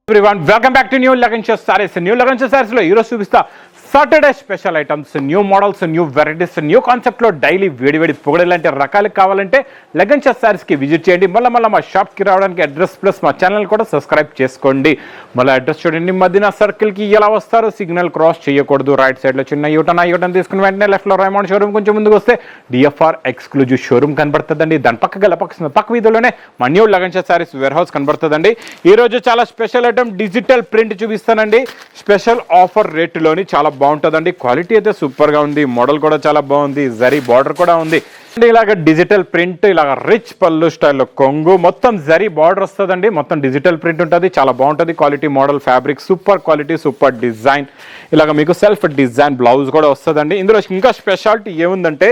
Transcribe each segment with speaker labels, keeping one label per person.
Speaker 1: Everyone, welcome back to New Lagancha Sarees. New Lagancha Sarees lo ee roju చూపిస్తా Saturday special items, new models, new varieties, new కాన్సెప్ట్లో daily వేడి పొగడలు లాంటి రకాలు కావాలంటే లగన్షా శారీస్కి visit చేయండి. మళ్ళీ మా షాప్కి రావడానికి అడ్రస్ ప్లస్ మా ఛానల్ కూడా సబ్స్క్రైబ్ చేసుకోండి. మళ్ళీ అడ్రస్ చూడండి, మదీనా సర్కిల్కి ఎలా వస్తారో సిగ్నల్ క్రాస్ చేయకూడదు. రైట్ సైడ్లో చిన్న యూటర్న్ తీసుకుని వెంటనే లెఫ్ట్లో రైమాండ్ షోరూమ్, కొంచెం ముందుకు వస్తే డిఎఫ్ఆర్ ఎక్స్క్లూజివ్ షోరూమ్ కనబడుతుందండి. దాని పక్క వీధిలోనే మా new Lagansha sarees warehouse కనబడుతుందండి. ఈరోజు చాలా స్పెషల్ ఐటమ్ డిజిటల్ ప్రింట్ చూపిస్తానండి. స్పెషల్ ఆఫర్ రేటులోని చాలా బాగుంటుందండి. క్వాలిటీ అయితే సూపర్గా ఉంది, మోడల్ కూడా చాలా బాగుంది, జరీ బార్డర్ కూడా ఉంది. ఇలాగ డిజిటల్ ప్రింట్, ఇలాగ రిచ్ పళ్ళు స్టైల్లో కొంగు, మొత్తం జరీ బార్డర్ వస్తుందండి. మొత్తం డిజిటల్ ప్రింట్ ఉంటుంది, చాలా బాగుంటుంది. Quality model, fabric super quality, super design. ఇలాగ మీకు సెల్ఫ్ డిజైన్ బ్లౌజ్ కూడా వస్తుందండి. ఇందులో ఇంకా స్పెషాలిటీ ఏముందంటే,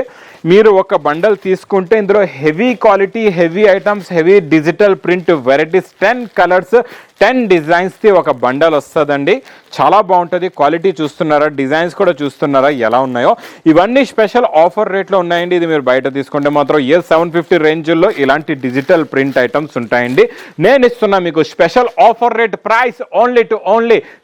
Speaker 1: మీరు ఒక బండల్ తీసుకుంటే ఇందులో heavy quality, heavy items, heavy digital print varieties 10 colours 10 డిజైన్స్ది ఒక బండల్ వస్తుందండి. చాలా బాగుంటుంది. క్వాలిటీ చూస్తున్నారా, డిజైన్స్ కూడా చూస్తున్నారా ఎలా ఉన్నాయో. ఇవన్నీ స్పెషల్ ఆఫర్ రేట్లో ఉన్నాయండి. ఇది మీరు బయట తీసుకుంటే మాత్రం 750 రేంజ్లో ఇలాంటి డిజిటల్ ప్రింట్ ఐటమ్స్ ఉంటాయండి. నేను ఇస్తున్నా మీకు special offer rate price only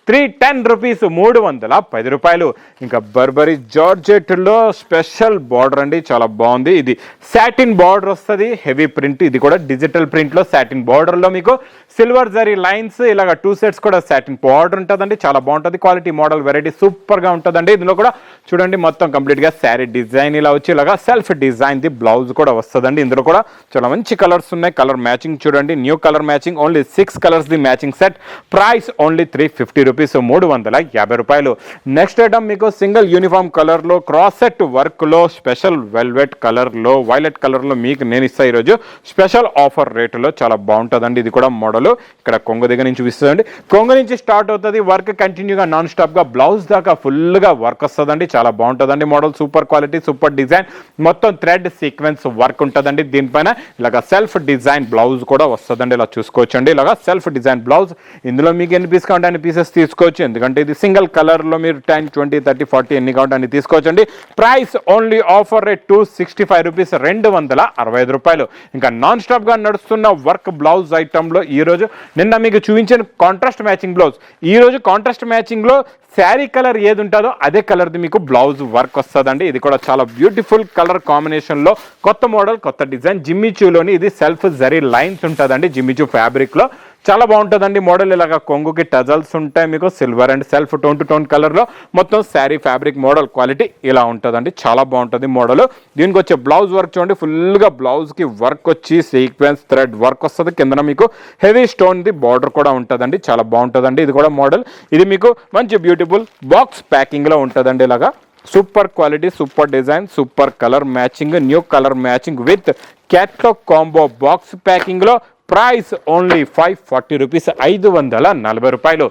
Speaker 1: 310 rupees, 310 రూపాయలు. ఇంకా బర్బరీ జార్జెట్లో స్పెషల్ బార్డర్ అండి, చాలా బాగుంది. ఇది సాటిన్ బార్డర్ వస్తుంది, హెవీ ప్రింట్. ఇది కూడా డిజిటల్ ప్రింట్లో సాటిన్ బార్డర్లో మీకు సిల్వర్ జరీ లైన్స్, ఇలాగ 2 సెట్స్ కూడా సాటిన్ బార్డర్ ఉంటుందండి. చాలా బాగుంటుంది. క్వాలిటీ మోడల్ వెరైటీ సూపర్గా ఉంటుందండి. ఇందులో కూడా చూడండి మొత్తం కంప్లీట్గా శారీ డిజైన్ ఇలా వచ్చి ఇలాగా సెల్ఫ్ డిజైన్ ది బ్లౌజ్ కూడా వస్తుందండి. ఇందులో కూడా చాలా మంచి కలర్స్ ఉన్నాయి. కలర్ మ్యాచింగ్ చూడండి, new colour matching, only 6 colours the matching set. Price only 350 rupees, 350 రూపాయలు. నెక్స్ట్ ఐటమ్ మీకు సింగిల్ యూనిఫామ్ కలర్లో క్రాస్ సెట్ వర్క్లో స్పెషల్ వెల్వెట్ కలర్లో, వైలెట్ కలర్లో మీకు నేను ఇస్తా ఈరోజు స్పెషల్ ఆఫర్ రేటులో. చాలా బాగుంటుందండి. ఇది కూడా మోడల్ ఇక్కడ కొంగు దగ్గర నుంచి చూపిస్తుందండి. కొంగు నుంచి స్టార్ట్ అవుతుంది వర్క్, కంటిన్యూగా నాన్ స్టాప్గా బ్లౌజ్ దాకా ఫుల్గా వర్క్ వస్తుందండి. చాలా బాగుంటుందండి model, super quality, super design. మొత్తం థ్రెడ్ సీక్వెన్స్ వర్క్ ఉంటుందండి. దీనిపైన ఇలాగ సెల్ఫ్ డిజైన్ బ్లౌజ్ కూడా వస్తుందండి. ఇలా చూసుకోవచ్చండి, ఇలాగ సెల్ఫ్ డిజైన్ బ్లౌజ్. ఇందులో మీకు ఎన్ని పీస్ కావాలంటే అన్ని పీసెస్ తీసుకోవచ్చు, ఎందుకంటే ఇది సింగిల్ కలర్లో మీరు 10, 20, 30, 40 ఎన్ని కావాలంటే అన్ని తీసుకోవచ్చండి. Price only offer rate 265 rupees, 265 రూపాయలు. ఇంకా నాన్ స్టాప్గా నడుస్తున్న వర్క్ బ్లౌజ్ ఐటంలో ఈరోజు నిన్న మీకు చూపించిన కాంట్రాస్ట్ మ్యాచింగ్ బ్లౌజ్, ఈరోజు కాంట్రాస్ట్ మ్యాచింగ్లో శారీ కలర్ ఏది ఉంటుందో అదే కలర్ది మీకు బ్లౌజ్ వర్క్ వస్తుందండి. ఇది కూడా చాలా బ్యూటిఫుల్ కలర్ కాంబినేషన్లో కొత్త మోడల్, కొత్త డిజైన్. జిమ్మిచూలోని ఇది సెల్ఫ్ జరీ లైన్స్ ఉంటుందండి. జిమ్మిచూ ఫ్యాబ్రిక్లో చాలా బాగుంటుందండి మోడల్. ఇలాగ కొంగుకి టజల్స్ ఉంటాయి మీకు silver and self tone to tone కలర్లో. మొత్తం శారీ ఫ్యాబ్రిక్ మోడల్ క్వాలిటీ ఇలా ఉంటుందండి. చాలా బాగుంటుంది మోడల్. దీనికి వచ్చే బ్లౌజ్ వర్క్ చూడండి, ఫుల్గా బ్లౌజ్కి వర్క్ వచ్చి సీక్వెన్స్ థ్రెడ్ వర్క్ వస్తుంది. కింద మీకు హెవీ స్టోన్ది బార్డర్ కూడా ఉంటుందండి. చాలా బాగుంటుందండి. ఇది కూడా మోడల్. ఇది మీకు మంచి బ్యూటిఫుల్ బాక్స్ ప్యాకింగ్లో ఉంటుందండి. ఇలాగా super quality, super design, super colour matching, new colour matching with catalogue combo box ప్యాకింగ్లో. ప్రైస్ ఓన్లీ 540 రూపీస్, 540 రూపాయలు.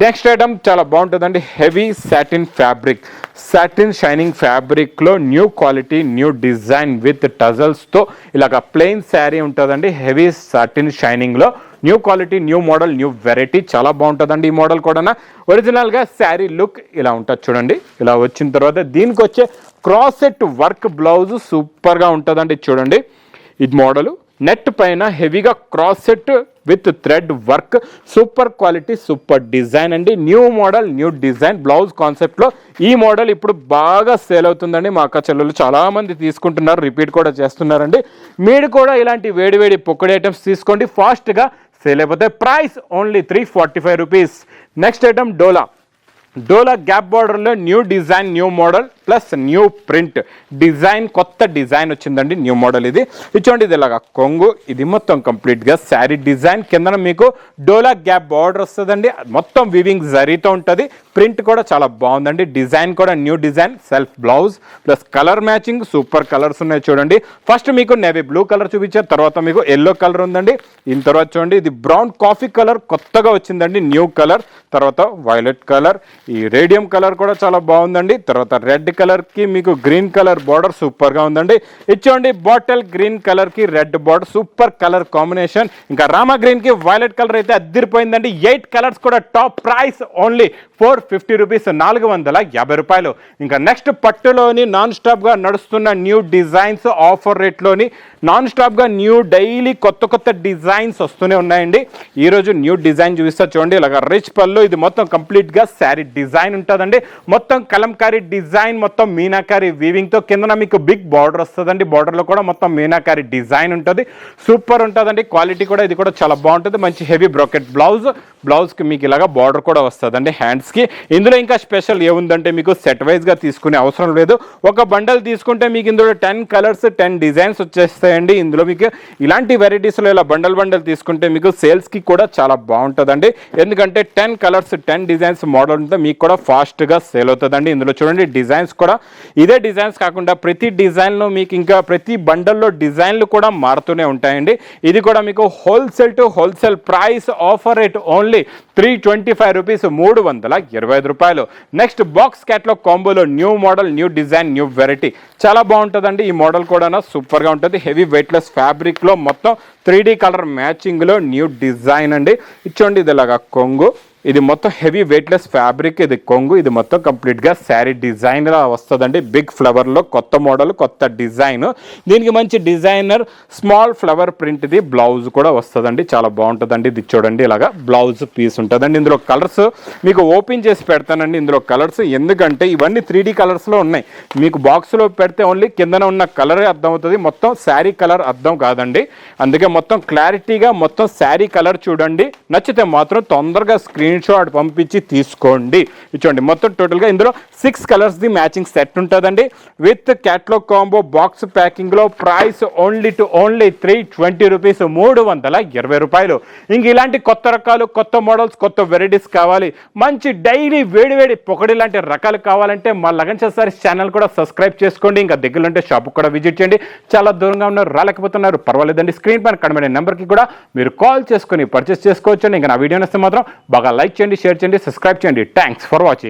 Speaker 1: నెక్స్ట్ ఐటమ్ చాలా బాగుంటుందండి. Heavy satin fabric, satin shining ఫ్యాబ్రిక్లో new quality, new design with టజల్స్తో ఇలాగ ప్లెయిన్ శారీ ఉంటుందండి. హెవీ సాటిన్ షైనింగ్లో new quality, new model, new variety. చాలా బాగుంటుందండి ఈ మోడల్ కూడా. ఒరిజినల్గా శారీ లుక్ ఇలా ఉంటుంది చూడండి. ఇలా వచ్చిన తర్వాత దీనికి వచ్చే క్రాస్ సెట్ వర్క్ బ్లౌజ్ సూపర్గా ఉంటుందండి. చూడండి ఇది మోడలు. నెట్ పైన హెవీగా cross set with thread work, super quality, super design అండి. New model, new design blouse కాన్సెప్ట్లో ఈ మోడల్ ఇప్పుడు బాగా సేల్ అవుతుందండి. మా అక్క చెల్లెలు చాలామంది తీసుకుంటున్నారు, రిపీట్ కూడా చేస్తున్నారండి. మీరు కూడా ఇలాంటి వేడి పొక్కడి ఐటమ్స్ తీసుకోండి, ఫాస్ట్గా సేల్ అయిపోతాయి. Price only 345 rupees. Next item డోలా గ్యాప్ బార్డర్లో new design, new model plus new print design. కొత్త డిజైన్ వచ్చిందండి, న్యూ మోడల్. ఇది చూడండి, ఇది ఇలాగా కొంగు, ఇది మొత్తం కంప్లీట్గా శారీ డిజైన్. కింద మీకు డోలా గ్యాప్ బార్డర్ వస్తుందండి. మొత్తం వివింగ్ జరీతో ఉంటుంది. ప్రింట్ కూడా చాలా బాగుందండి. డిజైన్ కూడా new design, self blouse plus colour matching, super colours ఉన్నాయి చూడండి. ఫస్ట్ మీకు నేవీ బ్లూ కలర్ చూపించారు, తర్వాత మీకు ఎల్లో కలర్ ఉందండి. దీని తర్వాత చూడండి ఇది బ్రౌన్ కాఫీ కలర్ కొత్తగా వచ్చిందండి, న్యూ కలర్. తర్వాత వైలెట్ కలర్, ఈ రేడియం కలర్ కూడా చాలా బాగుందండి. తర్వాత రెడ్ కలర్ కి మీకు గ్రీన్ కలర్ బార్డర్ సూపర్ గా ఉందండి. ఇచ్చోండి బాటిల్ గ్రీన్ కలర్ కి red border super colour combination. ఇంకా రామా గ్రీన్ కి వైలెట్ కలర్ అయితే అద్దరిపోయిందండి. 8 కలర్స్ కూడా టాప్ ప్రైస్ ఓన్లీ 450 రూపీస్, 450 రూపాయలు. ఇంకా నెక్స్ట్ పట్టులోని నాన్ స్టాప్ గా నడుస్తున్న న్యూ డిజైన్స్ ఆఫర్ రేట్లోని నాన్ స్టాప్ గా న్యూ డైలీ కొత్త డిజైన్స్ వస్తూనే ఉన్నాయండి. ఈరోజు న్యూ డిజైన్ చూపిస్తా చూడండి. ఇలాగ రిచ్ పళ్ళు, ఇది మొత్తం కంప్లీట్ గా శారీ డిజైన్ ఉంటుందండి. మొత్తం కలంకారీ డిజైన్, మొత్తం మీనాకారీ వీవింగ్ తో కింద మీకు బిగ్ బార్డర్ వస్తుందండి. బార్డర్ లో కూడా మొత్తం మీనాకారీ డిజైన్ ఉంటుంది. సూపర్ ఉంటుందండి. క్వాలిటీ కూడా ఇది కూడా చాలా బాగుంటుంది. మంచి హెవీ బ్రాకెట్ బ్లౌజ్ కి మీకు ఇలాగా బార్డర్ కూడా వస్తుందండి హ్యాండ్స్ కి. ఇందులో ఇంకా స్పెషల్ ఏముందంటే మీకు సెట్ వైజ్ గా తీసుకునే అవసరం లేదు. ఒక బండల్ తీసుకుంటే మీకు ఇందులో 10 కలర్స్ 10 డిజైన్స్ వచ్చేస్తాయండి. ఇందులో మీకు ఇలాంటి వెరైటీస్లో ఇలా బండల్ తీసుకుంటే మీకు సేల్స్ కి కూడా చాలా బాగుంటుందండి. ఎందుకంటే 10 కలర్స్ 10 డిజైన్స్ మోడల్ ఉంటే మీకు కూడా ఫాస్ట్ గా సేల్ అవుతుందండి. ఇందులో చూడండి డిజైన్స్ కూడా ఇదే డిజైన్స్ కాకుండా ప్రతి డిజైన్ లో మీకు ఇంకా ప్రతి బండల్లో డిజైన్లు కూడా మారుతూనే ఉంటాయండి. ఇది కూడా మీకు wholesale to wholesale price offer rate only 325 rupees, 325 రూపాయలు. నెక్స్ట్ బాక్స్ క్యాట్లాగ్ కాంబోలో new model, new design, new variety చాలా బాగుంటుందండి. ఈ మోడల్ కూడా సూపర్ గా ఉంటుంది. హెవీ వెయిట్లెస్ ఫ్యాబ్రిక్ లో మొత్తం 3D కలర్ మ్యాచింగ్ లో న్యూ డిజైన్ అండి. ఇచ్చోండి ఇది ఇలాగా కొంగు, ఇది మొత్తం హెవీ వెయిట్లెస్ ఫ్యాబ్రిక్, ఇది కొంగు, ఇది మొత్తం కంప్లీట్ గా శారీ డిజైన్ లా వస్తుందండి. బిగ్ ఫ్లవర్ లో కొత్త మోడల్, కొత్త డిజైన్. దీనికి మంచి designer small flower print the blouse కూడా వస్తుందండి. చాలా బాగుంటుందండి. ఇది చూడండి ఇలాగా బ్లౌజ్ పీస్ ఉంటుందండి. ఇందులో కలర్స్ మీకు ఓపెన్ చేసి పెడతానండి. ఇందులో కలర్స్ ఎందుకంటే ఇవన్నీ 3D కలర్స్ లో ఉన్నాయి. మీకు బాక్స్ లో పెడితే ఓన్లీ కిందన ఉన్న కలరే అర్థం అవుతుంది, మొత్తం శారీ కలర్ అర్థం కాదండి. అందుకే మొత్తం క్లారిటీగా మొత్తం శారీ కలర్ చూడండి. నచ్చితే మాత్రం తొందరగా స్క్రీన్ షాట్ పంపించి తీసుకోండి. ఇచ్చోండి మొత్తం టోటల్ గా ఇందులో 6 కలర్స్ ది మ్యాచింగ్ సెట్ ఉంటుందండి. With catalogue combo box packing లో ప్రైస్ ఓన్లీ 320 రూపీస్, 320 రూపాయలు. ఇంక ఇలాంటి కొత్త రకాలు, కొత్త మోడల్స్, కొత్త వెరైటీస్ కావాలి, మంచి డైలీ వేడి పొగడి లాంటి రకాలు కావాలంటే మా లగన్ సారీస్ ఛానల్ కూడా సబ్స్క్రైబ్ చేసుకోండి. ఇంకా దగ్గర ఉంటే షాప్ కూడా విజిట్ చేయండి. చాలా దూరంగా ఉన్నారు, రాలేకపోతున్నారు, పర్వాలేదండి. స్క్రీన్ పైన కనబడే నెంబర్కి కూడా మీరు కాల్ చేసుకుని పర్చేస్ చేసుకోవచ్చు. ఇంకా నా వీడియో నచ్చితే మాత్రం బాగా లైక్ చేయండి, షేర్ చేయండి, సబ్స్క్రైబ్ చేయండి. Thanks for watching.